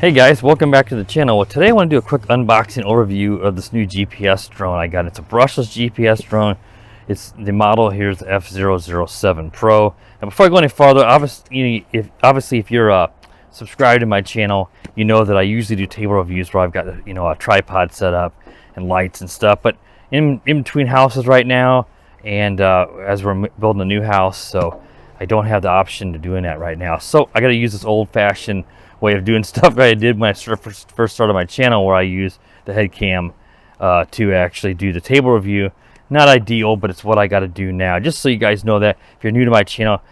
Hey guys, welcome back to the channel. Well, today I want to do a quick unboxing overview of this new GPS drone I got. It's a brushless GPS drone. It's the model here is the F007 Pro. And before I go any farther, obviously if you're subscribed to my channel, you know that I usually do table reviews where I've got a tripod set up and lights and stuff. But in between houses right now, and as we're building a new house, so I don't have the option to doing that right now. So I got to use this old-fashioned way of doing stuff that I did when I first started my channel, where I use the head cam to actually do the table review. Not ideal, but it's what I got to do now. Just so you guys know that if you're new to my channel,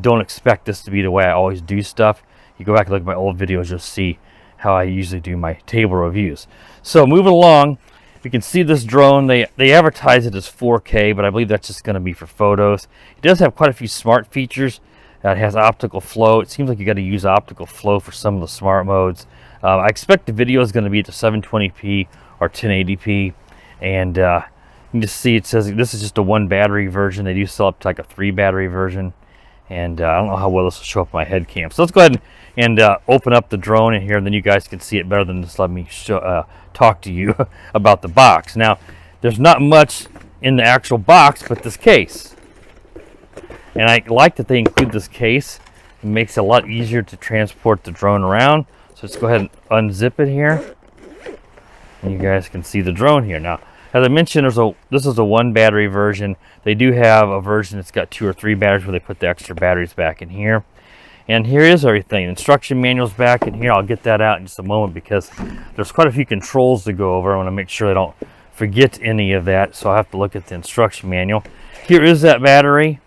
don't expect this to be the way I always do stuff. You go back and look at my old videos, you'll see how I usually do my table reviews. So moving along, you can see this drone. They advertise it as 4K, but I believe that's just going to be for photos. It does have quite a few smart features. It has optical flow. It seems like you got to use optical flow for some of the smart modes. I expect the video is going to be at the 720p or 1080p, and you can just see it says this is just a 1 battery version. They do sell up to like a 3 battery version, and I don't know how well this will show up on my head cam. So let's go ahead and open up the drone in here, and then you guys can see it better than just let me talk to you about the box. Now, there's not much in the actual box but this case. And I like that they include this case. It makes it a lot easier to transport the drone around. So let's go ahead and unzip it here. And you guys can see the drone here. Now, as I mentioned, this is a 1 battery version. They do have a version that's got 2 or 3 batteries where they put the extra batteries back in here. And here is everything. Instruction manual's back in here. I'll get that out in just a moment because there's quite a few controls to go over. I want to make sure I don't forget any of that. So I have to look at the instruction manual. Here is that battery.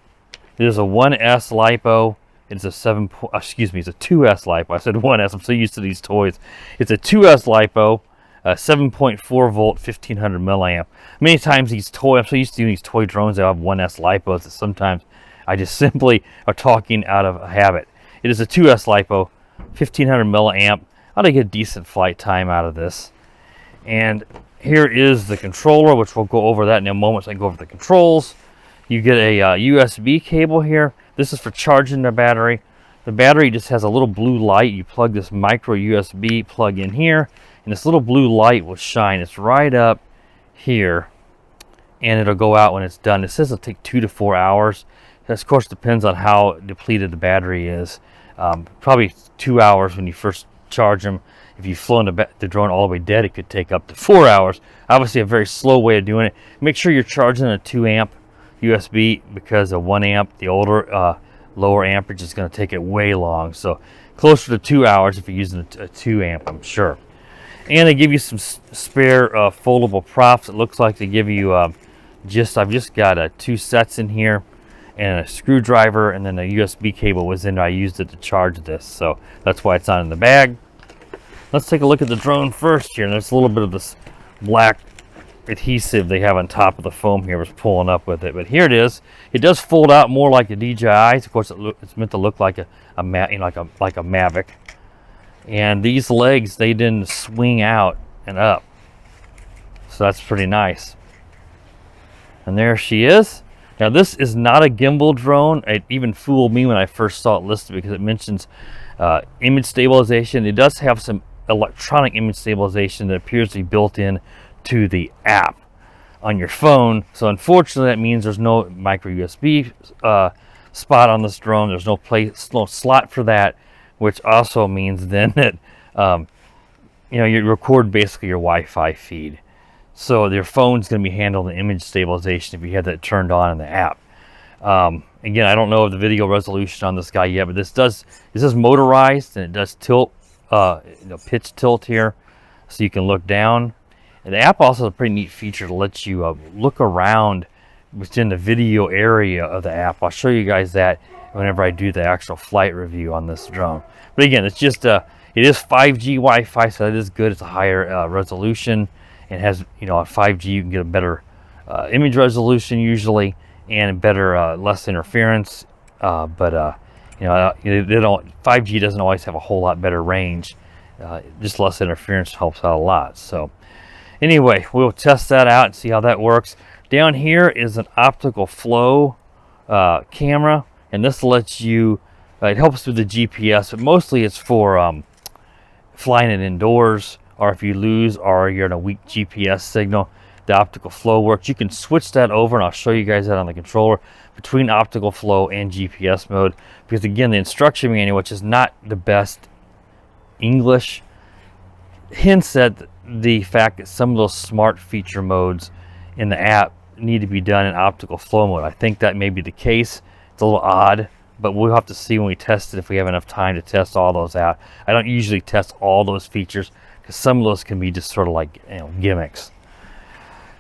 It is a 1S LiPo. It's a it's a 2S LiPo. I said 1S. I'm so used to these toys. It's a 2S LiPo, 7.4 volt, 1500 milliamp. Many times I'm so used to doing these toy drones that have 1S LiPos that sometimes I just simply are talking out of habit. It is a 2S LiPo, 1500 milliamp. I ought to get decent flight time out of this. And here is the controller, which we'll go over that in a moment. So I can go over the controls. You get a USB cable here. This is for charging the battery. The battery just has a little blue light. You plug this micro USB plug in here, and this little blue light will shine. It's right up here, and it'll go out when it's done. It says it'll take 2 to 4 hours. That, of course, depends on how depleted the battery is. Probably 2 hours when you first charge them. If you've flown the drone all the way dead, it could take up to 4 hours. Obviously, a very slow way of doing it. Make sure you're charging a 2 amp USB, because a 1 amp, the older lower amperage, is going to take it way long. So closer to 2 hours if you're using a 2 amp, I'm sure. And they give you some spare foldable props. It looks like they give you I've just got 2 sets in here, and a screwdriver, and then a USB cable was in there. I used it to charge this, so that's why it's not in the bag. Let's take a look at the drone first here. And there's a little bit of this black adhesive they have on top of the foam here was pulling up with it, but here it is. It does fold out more like a DJI. Of course, it's meant to look like a Mavic. And these legs, they didn't swing out and up, so that's pretty nice. And there she is. Now, this is not a gimbal drone. It even fooled me when I first saw it listed because it mentions image stabilization. It does have some electronic image stabilization that appears to be built in to the app on your phone. So unfortunately, that means there's no micro USB spot on this drone. There's no slot for that, which also means then that you record basically your Wi-Fi feed. So your phone's going to be handling the image stabilization if you have that turned on in the app. Again, I don't know of the video resolution on this guy yet, but this is motorized, and it does tilt, pitch tilt here, so you can look down. And the app also has a pretty neat feature to let you look around within the video area of the app. I'll show you guys that whenever I do the actual flight review on this drone. But again, it's just it is 5G Wi-Fi, so that is good. It's a higher resolution, and has on 5G you can get a better image resolution usually, and better less interference. But 5G doesn't always have a whole lot better range. Just less interference helps out a lot. So anyway, we'll test that out and see how that works. Down here is an optical flow camera, and this lets you, it helps with the GPS, but mostly it's for flying it indoors, or if you lose or you're in a weak GPS signal, the optical flow works. You can switch that over, and I'll show you guys that on the controller, between optical flow and GPS mode, because again, the instruction manual, which is not the best English, hints at the fact that some of those smart feature modes in the app need to be done in optical flow mode. I think that may be the case. It's a little odd, but we'll have to see when we test it if we have enough time to test all those out. I don't usually test all those features because some of those can be just sort of like, you know, gimmicks.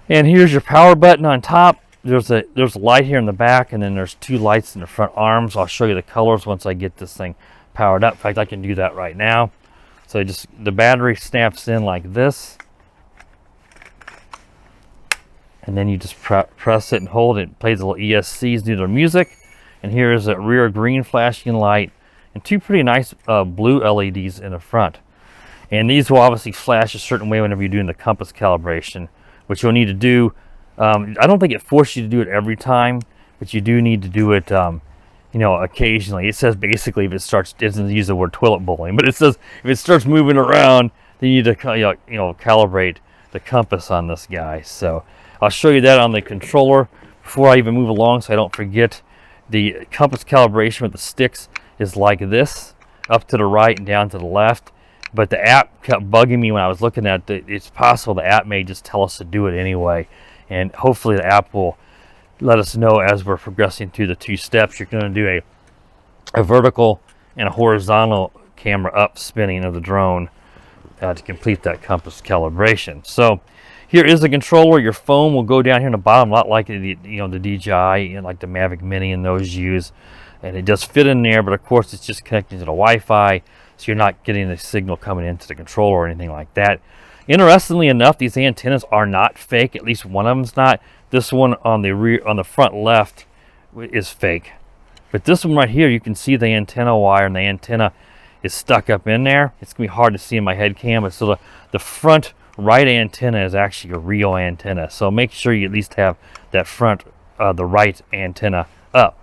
And here's your power button on top. There's a light here in the back, and then there's 2 lights in the front arms. I'll show you the colors once I get this thing powered up. In fact, I can do that right now. So just the battery snaps in like this, and then you just press it and hold it. It plays the little ESCs, do their music. And here is a rear green flashing light and 2 pretty nice blue LEDs in the front. And these will obviously flash a certain way whenever you're doing the compass calibration, which you'll need to do. I don't think it forces you to do it every time, but you do need to do it, you know, occasionally. It says basically if it starts, it doesn't use the word toilet bowling, but it says if it starts moving around, then you need to, you know, calibrate the compass on this guy. So I'll show you that on the controller before I even move along, so I don't forget. The compass calibration with the sticks is like this, up to the right and down to the left. But the app kept bugging me when I was looking at it. It's possible the app may just tell us to do it anyway. And hopefully the app will let us know as we're progressing through the 2 steps. You're going to do a vertical and a horizontal camera up spinning of the drone to complete that compass calibration. So here is the controller. Your phone will go down here in the bottom, a lot like the, you know, the DJI, you know, like the Mavic Mini and those use. And it does fit in there, but of course it's just connecting to the Wi-Fi, so you're not getting the signal coming into the controller or anything like that. Interestingly enough, these antennas are not fake. At least one of them's not. This one on the rear, on the front left, is fake. But this one right here, you can see the antenna wire, and the antenna is stuck up in there. It's gonna be hard to see in my head cam, but so the front right antenna is actually a real antenna. So make sure you at least have that front, the right antenna up.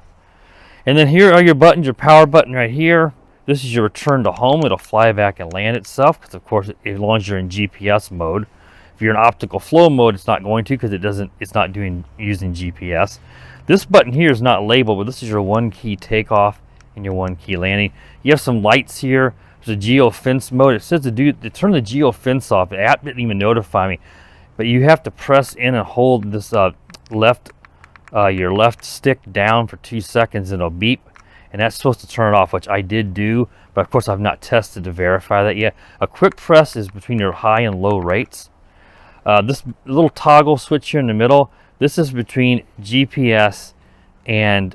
And then here are your buttons. Your power button right here. This is your return to home. It'll fly back and land itself, because of course, as long as you're in GPS mode. If you're in optical flow mode, it's not going to, because it's not using GPS. This button here is not labeled, but this is your 1-key takeoff and your 1-key landing. You have some lights here. There's a geo-fence mode. It says to turn the geo-fence off. The app didn't even notify me, but you have to press in and hold this your left stick down for 2 seconds, and it'll beep. And that's supposed to turn it off, which I did do, but of course I've not tested to verify that yet. A quick press is between your high and low rates. This little toggle switch here in the middle, this is between GPS and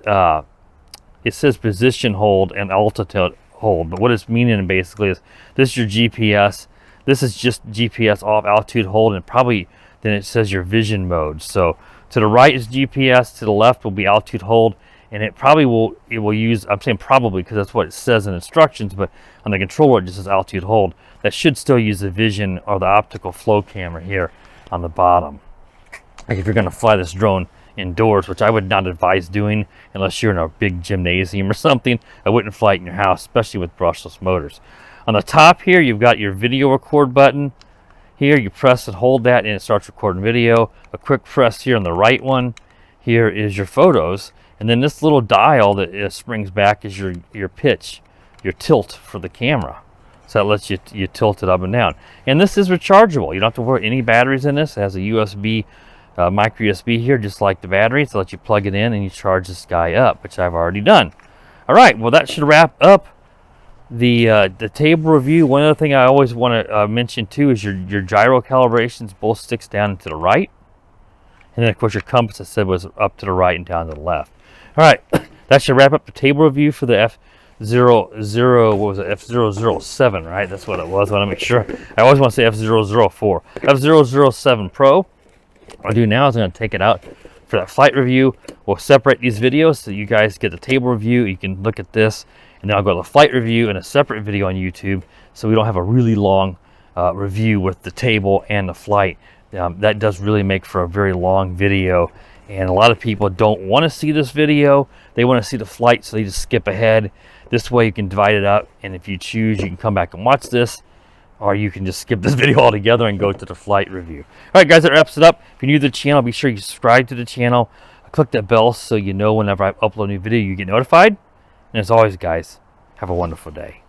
it says position hold and altitude hold. But what it's meaning basically is this is your GPS. This is just GPS off, altitude hold, and probably then it says your vision mode. So to the right is GPS, to the left will be altitude hold. And it will use, I'm saying probably because that's what it says in instructions, but on the controller it just says altitude hold. That should still use the vision or the optical flow camera here on the bottom. Like if you're going to fly this drone indoors, which I would not advise doing unless you're in a big gymnasium or something. I wouldn't fly it in your house, especially with brushless motors. On the top here, you've got your video record button. Here you press and hold that and it starts recording video. A quick press here on the right one. Here is your photos. And then this little dial that springs back is your pitch, your tilt for the camera. So that lets you tilt it up and down. And this is rechargeable. You don't have to worry any batteries in this. It has a USB, micro USB here, just like the battery. So let you plug it in and you charge this guy up, which I've already done. All right, well that should wrap up the table review. One other thing I always want to mention too is your gyro calibrations, both sticks down and to the right. And then of course your compass, I said, was up to the right and down to the left. All right, that should wrap up the table review for the F007, right? That's what it was. I want to make sure. I always want to say F004. F007 Pro. What I'll do now is I'm going to take it out for that flight review. We'll separate these videos so you guys get the table review. You can look at this, and then I'll go to the flight review and a separate video on YouTube, so we don't have a really long review with the table and the flight. That does really make for a very long video. And a lot of people don't want to see this video. They want to see the flight, so they just skip ahead. This way you can divide it up, and if you choose, you can come back and watch this. or you can just skip this video altogether and go to the flight review. Alright guys, that wraps it up. If you're new to the channel, be sure you subscribe to the channel. Click that bell so you know whenever I upload a new video, you get notified. And as always guys, have a wonderful day.